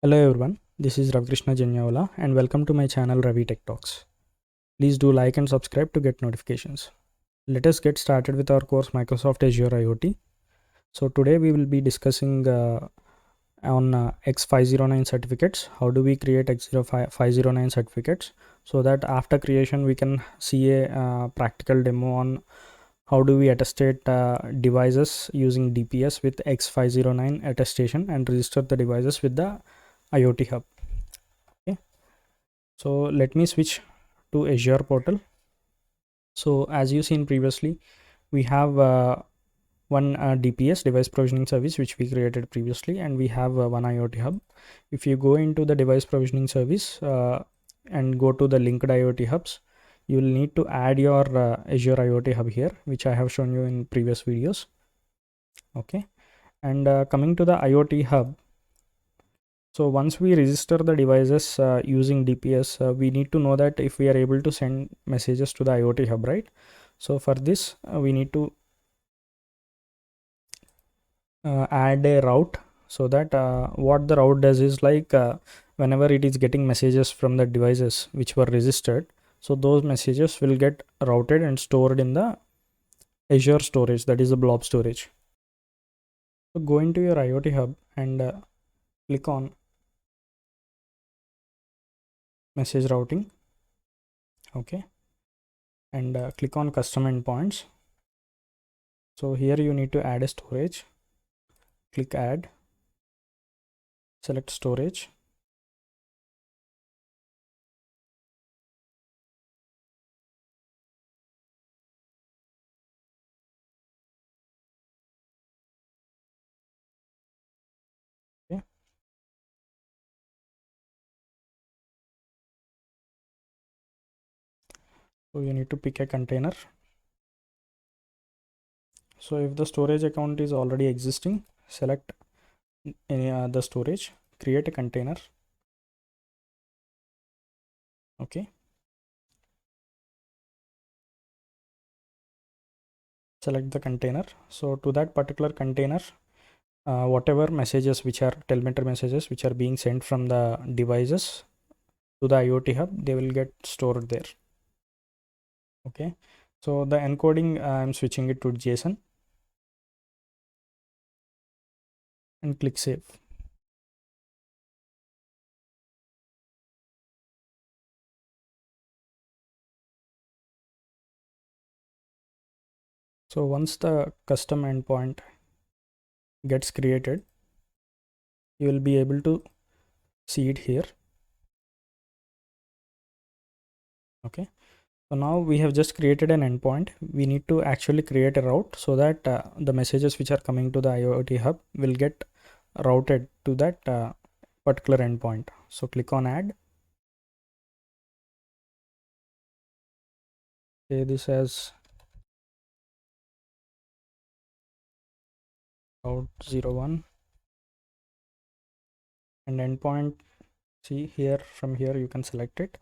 Hello everyone, this is Ravikrishna Janyavala and welcome to my channel Ravi Tech Talks. Please do like and subscribe to get notifications. Let us get started with our course Microsoft Azure IoT. So today we will be discussing on X509 certificates. How do we create X509 certificates so that after creation we can see a practical demo on how do we attestate devices using DPS with X509 attestation and register the devices with the IoT Hub. Okay, so let me switch to Azure portal. So as you seen previously, we have one DPS device provisioning service which we created previously, and we have one IoT Hub. If you go into the device provisioning service and go to the linked IoT hubs, you will need to add your Azure IoT Hub here, which I have shown you in previous videos. Okay, and coming to the IoT Hub, so once we register the devices using DPS, we need to know that if we are able to send messages to the IoT Hub, right? So for this, we need to add a route, so that what the route does is like whenever it is getting messages from the devices which were registered, so those messages will get routed and stored in the Azure storage, that is the blob storage. So go into your IoT Hub and click on message routing. Okay, and click on custom endpoints. So here you need to add a storage. Click add, select storage. Okay, so you need to pick a container. So if the storage account is already existing, select any the storage, create a container. Okay, select the container. So to that particular container, whatever messages which are telemetry messages which are being sent from the devices to the IoT Hub, they will get stored there. Okay, so the encoding, I'm switching it to JSON and click save. So once the custom endpoint gets created, you will be able to see it here. Okay, so now we have just created an endpoint. We need to actually create a route so that the messages which are coming to the IoT Hub will get routed to that particular endpoint. So click on add. Say this as route 01 and endpoint. See here, from here you can select it,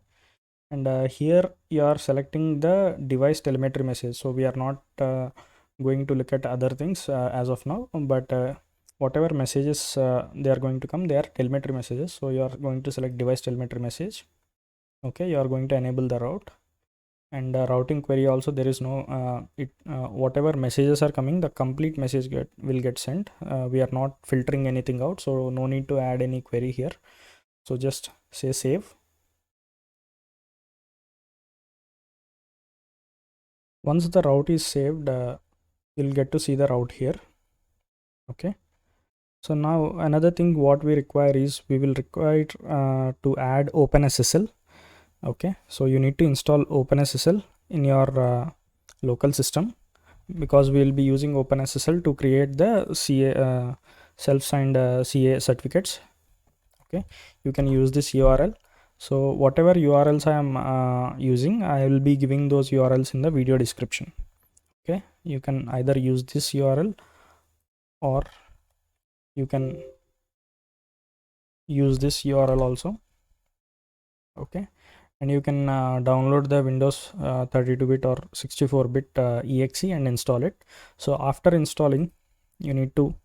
and here you are selecting the device telemetry message. So we are not going to look at other things as of now, but whatever messages they are going to come, they are telemetry messages. So you are going to select device telemetry message. Okay, you are going to enable the route, and routing query also, there is no whatever messages are coming, the complete message will get sent. We are not filtering anything out, so no need to add any query here. So just say save. Once the route is saved, you'll get to see the route here. Okay, so now another thing what we require is we will require to add OpenSSL. Okay, so you need to install OpenSSL in your local system, because we will be using OpenSSL to create the CA self-signed CA certificates. Okay, you can use this URL. So whatever URLs I am using, I will be giving those URLs in the video description. Okay, you can either use this URL or you can use this URL also. Okay, and you can download the Windows 32-bit or 64-bit exe and install it. So after installing, you need to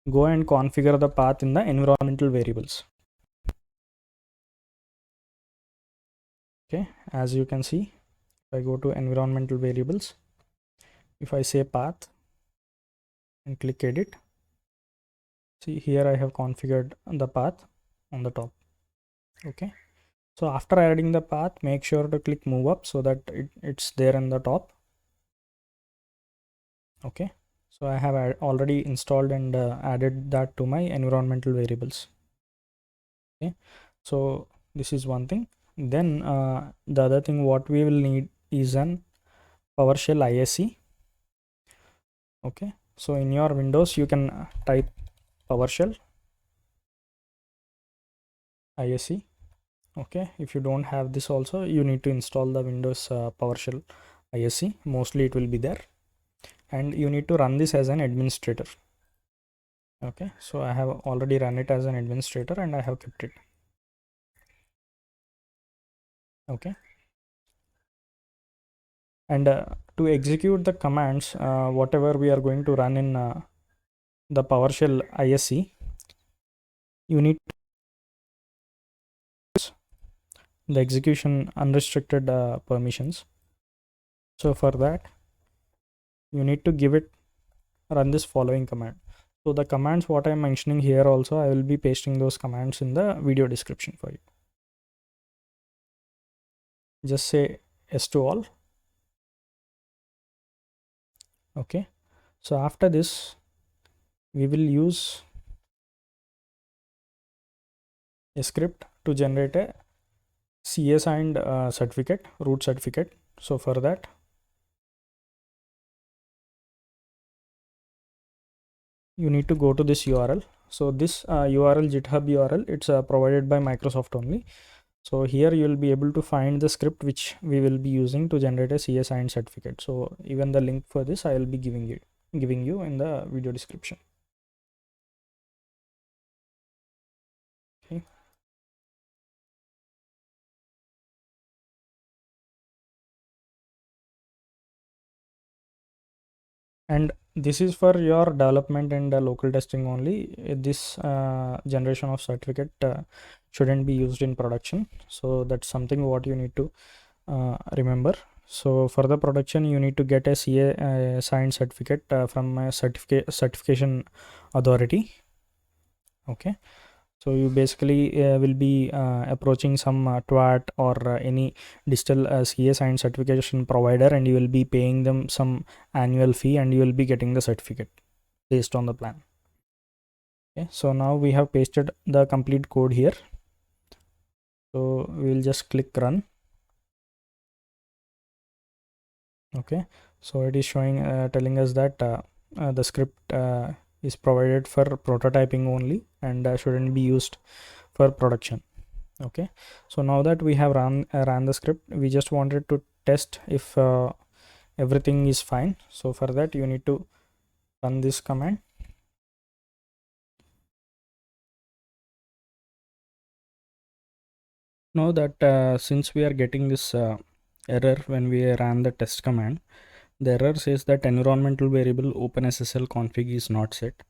go and configure the path in the environmental variables. Okay, as you can see, if I go to environmental variables, if I say path and click edit, see here I have configured the path on the top. Okay, so after adding the path, make sure to click move up so that it's there in the top. Okay, so I have already installed and added that to my environmental variables. Okay, so this is one thing. Then the other thing what we will need is an PowerShell ISE. Okay, so in your Windows you can type PowerShell ISE. Okay, if you don't have this also, you need to install the Windows PowerShell ISE. Mostly it will be there, and you need to run this as an administrator. Okay, so I have already run it as an administrator and I have kept it. Okay, and to execute the commands, whatever we are going to run in the PowerShell ISE, you need the execution unrestricted permissions. So for that, you need to give it run this following command. So the commands what I'm mentioning here also, I will be pasting those commands in the video description for you. Just say yes to all. Okay, so after this we will use a script to generate a CA signed certificate, root certificate. So for that, you need to go to this URL. So this URL, GitHub URL, it's provided by Microsoft only. So here you will be able to find the script which we will be using to generate a CA signed certificate. So even the link for this I will be giving you in the video description. Okay. And this is for your development and local testing only. This generation of certificate shouldn't be used in production. So that's something what you need to remember. So for the production, you need to get a CA signed certificate from a certification authority. Okay, so you basically will be approaching some TWAT or any digital CA signed certification provider, and you will be paying them some annual fee, and you will be getting the certificate based on the plan. Okay, so now we have pasted the complete code here. So we will just click run. Okay, so it is showing telling us that the script is provided for prototyping only and shouldn't be used for production. Okay, so now that we have ran the script, we just wanted to test if everything is fine. So for that you need to run this command. Now that since we are getting this error when we ran the test command, the error says that environmental variable OpenSSL config is not set.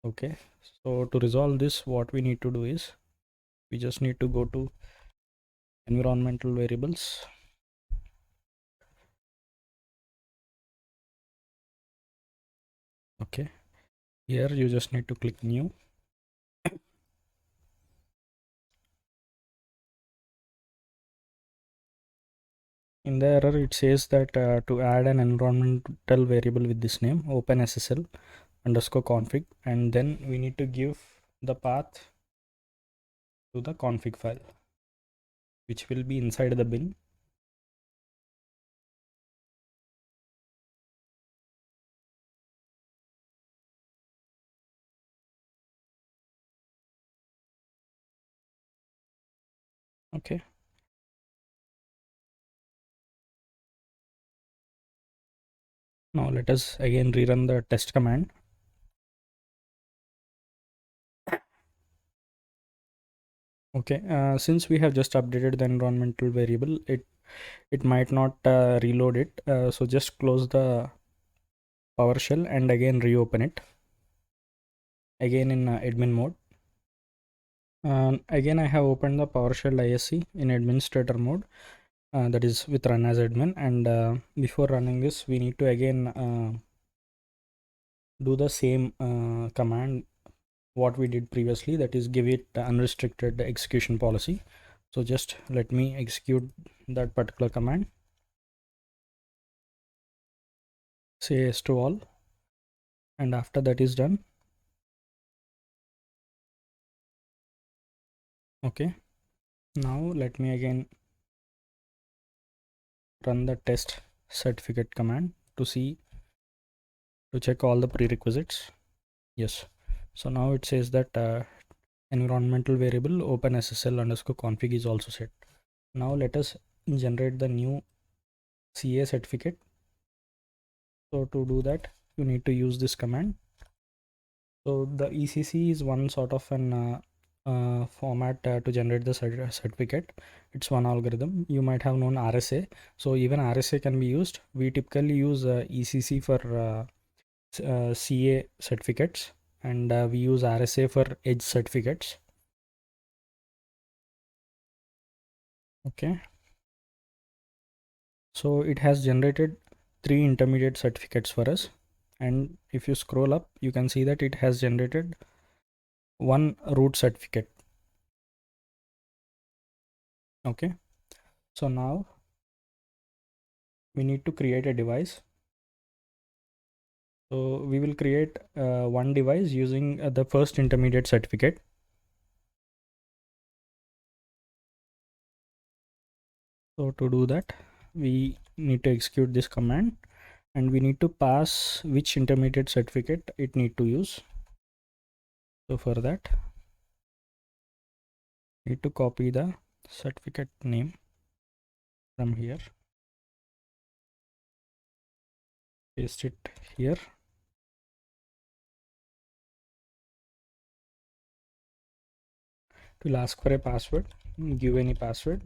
Okay, so to resolve this, what we need to do is we just need to go to environmental variables. Okay, here you just need to click new. In the error it says that to add an environmental variable with this name OpenSSL underscore config, and then we need to give the path to the config file which will be inside the bin. Okay, now let us again rerun the test command. Okay, since we have just updated the environmental variable, it might not reload it, so just close the PowerShell and again reopen it. again in admin mode. Again I have opened the PowerShell ISC in administrator mode, that is with run as admin, and before running this we need to again do the same command what we did previously, that is give it unrestricted execution policy. So just let me execute that particular command. Say yes to all, and after that is done, okay, now let me again run the test certificate command to check all the prerequisites. Yes, so now it says that environmental variable openSSL underscore config is also set. Now let us generate the new CA certificate. So to do that you need to use this command. So the ECC is one sort of an format to generate the certificate. It's one algorithm. You might have known RSA. So even RSA can be used. We typically use ECC for CA certificates, and we use RSA for edge certificates. Okay. So it has generated 3 intermediate certificates for us. And if you scroll up, you can see that it has generated 1 root certificate. Okay. So now we need to create a device. So we will create one device using the first intermediate certificate. So to do that, we need to execute this command, and we need to pass which intermediate certificate it need to use. So for that, need to copy the certificate name from here, paste it here. It will ask for a password. Give any password.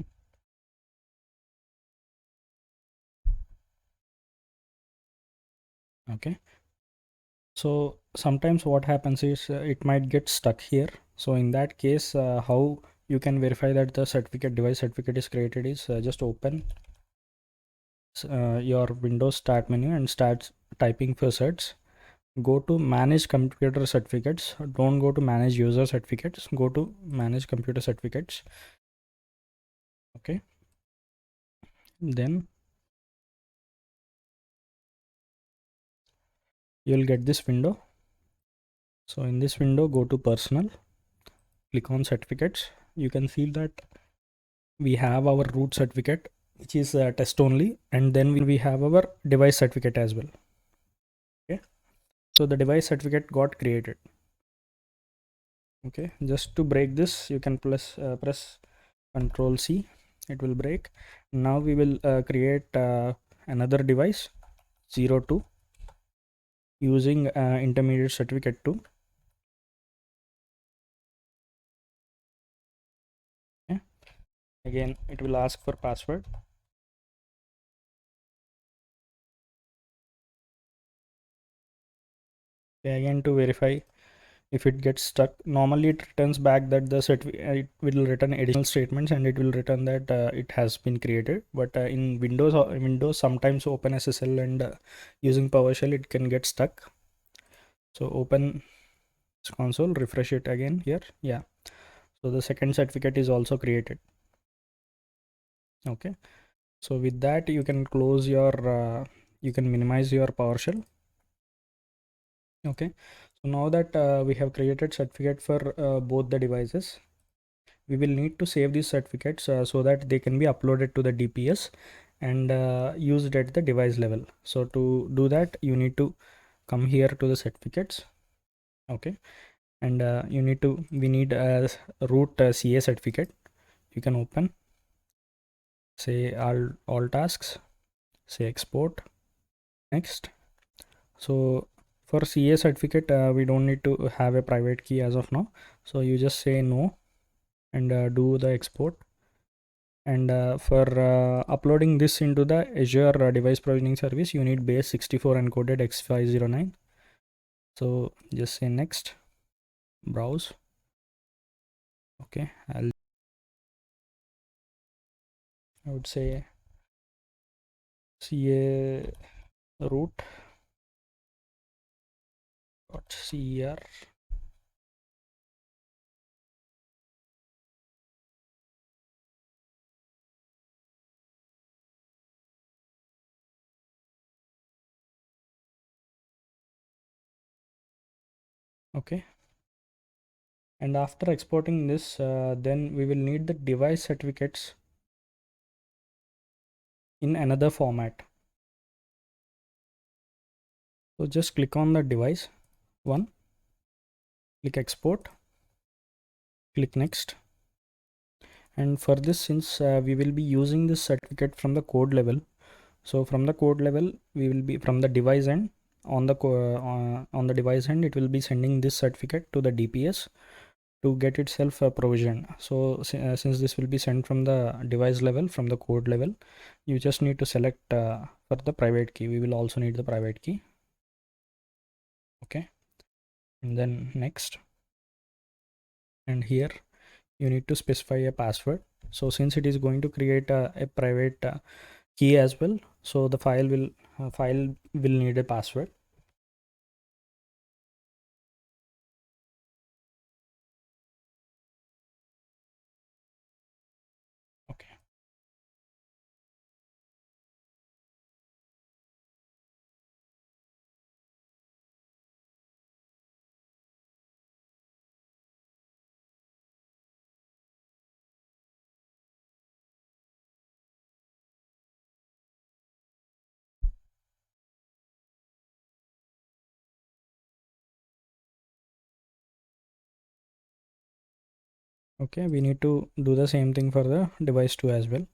Okay. So sometimes what happens is it might get stuck here. So in that case, how you can verify that the device certificate is created is just open your Windows start menu and start typing for certs. Go to manage computer certificates. Don't go to manage user certificates. Go to manage computer certificates. Okay. Then you'll get this window. So in this window, go to personal, click on certificates. You can see that we have our root certificate, which is test only, and then we have our device certificate as well. Okay, so the device certificate got created. Okay, just to break this, you can press Control C. It will break. Now we will create another device 02 using intermediate certificate 2. Okay. Again, it will ask for password. Okay, again to verify if it gets stuck, normally it returns back that it will return additional statements, and it will return that it has been created. But in Windows sometimes OpenSSL and using PowerShell it can get stuck. So open console, refresh it again here. Yeah, so the second certificate is also created. Okay, so with that you can close your you can minimize your PowerShell. Okay, so now that we have created certificate for both the devices, we will need to save these certificates so that they can be uploaded to the DPS and used at the device level. So to do that, you need to come here to the certificates. Okay, and we need a root CA certificate. You can open, say all tasks, say export, next. So for CA certificate, we don't need to have a private key as of now. So you just say no and do the export. And for uploading this into the Azure device provisioning service, you need base 64 encoded X509. So just say next. browse. Okay, I would say ca root .cer. Okay, and after exporting this, then we will need the device certificates in another format. So just click on the device one, click export, click next. And for this, since we will be using this certificate from the code level, so from the code level we will be from the device end, on the on the device end it will be sending this certificate to the DPS to get itself provisioned. So since this will be sent from the device level, from the code level, you just need to select for the private key. We will also need the private key. Okay, and then next, and here you need to specify a password. So since it is going to create a private key as well, so the file will need a password. Okay, okay, we need to do the same thing for the device 2 as well.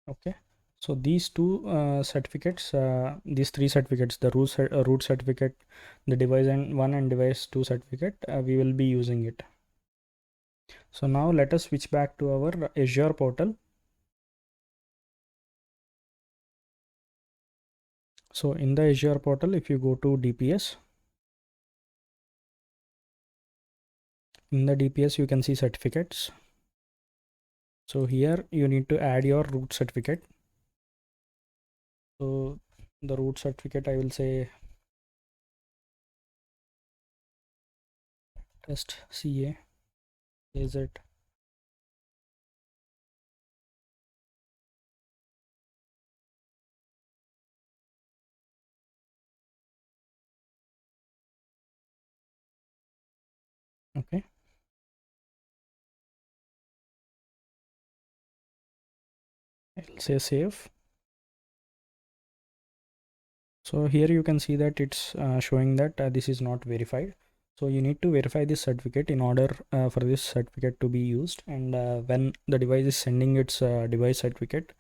Okay, so these two certificates, these three certificates, the root certificate, the device and 1 and device 2 certificate, we will be using it. So now let us switch back to our Azure portal. So in the Azure portal, if you go to DPS, in the DPS you can see certificates. So here you need to add your root certificate. So the root certificate, I will say test CA is it. Okay, I'll say save. So here you can see that it's showing that this is not verified. So you need to verify this certificate in order for this certificate to be used. And when the device is sending its device certificate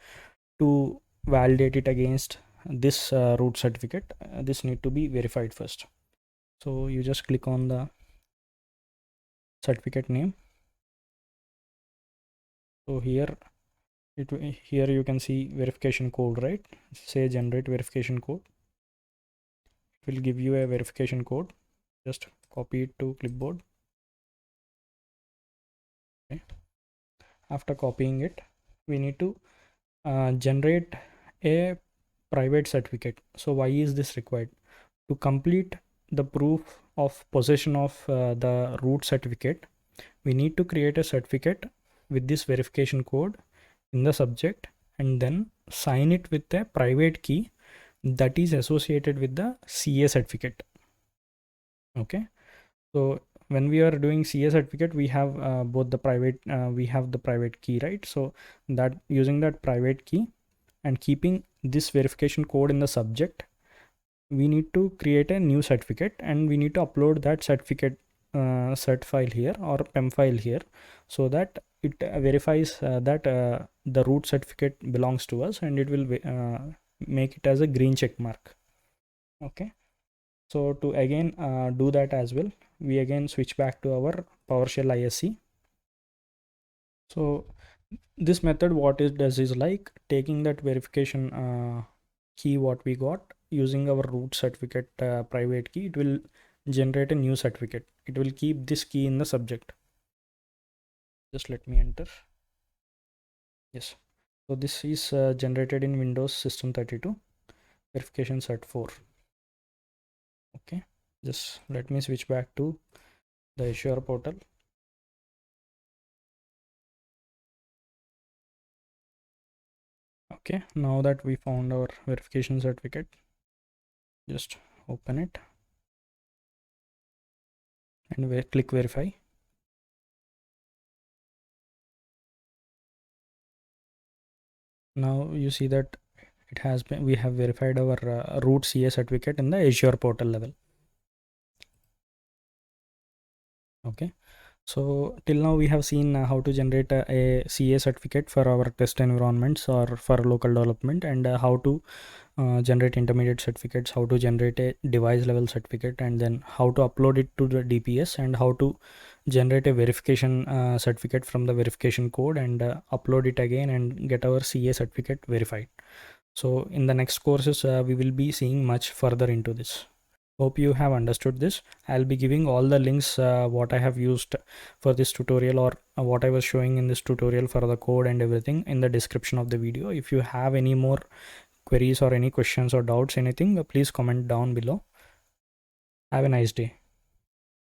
to validate it against this root certificate, this need to be verified first. So you just click on the certificate name. So here here you can see verification code, right? Say generate verification code. It will give you a verification code. Just copy it to clipboard. Okay. After copying it, we need to generate a private certificate. So why is this required? To complete the proof of possession of the root certificate, we need to create a certificate with this verification code in the subject and then sign it with a private key that is associated with the CA certificate. Okay, so when we are doing CA certificate, we have both the private we have the private key, right? So that using that private key and keeping this verification code in the subject, we need to create a new certificate, and we need to upload that certificate cert file here or PEM file here, so that it verifies that the root certificate belongs to us, and it will make it as a green check mark. Okay, so to again do that as well, we again switch back to our PowerShell ISC. So this method, what it does is like taking that verification key what we got, using our root certificate private key, it will generate a new certificate. It will keep this key in the subject. Just let me enter. Yes, so this is generated in Windows System 32 verification cert 4. Okay, just let me switch back to the Azure portal. Okay, now that we found our verification certificate, just open it and click verify. Now you see that it has been, we have verified our root CA certificate in the Azure portal level. Okay, so till now we have seen how to generate a CA certificate for our test environments or for local development, and how to generate intermediate certificates, how to generate a device level certificate, and then how to upload it to the DPS, and how to generate a verification certificate from the verification code, and upload it again and get our CA certificate verified. So in the next courses we will be seeing much further into this. Hope you have understood this. I'll be giving all the links what I have used for this tutorial, or what I was showing in this tutorial for the code and everything, in the description of the video. If you have any more queries or any questions or doubts, anything, please comment down below. Have a nice day.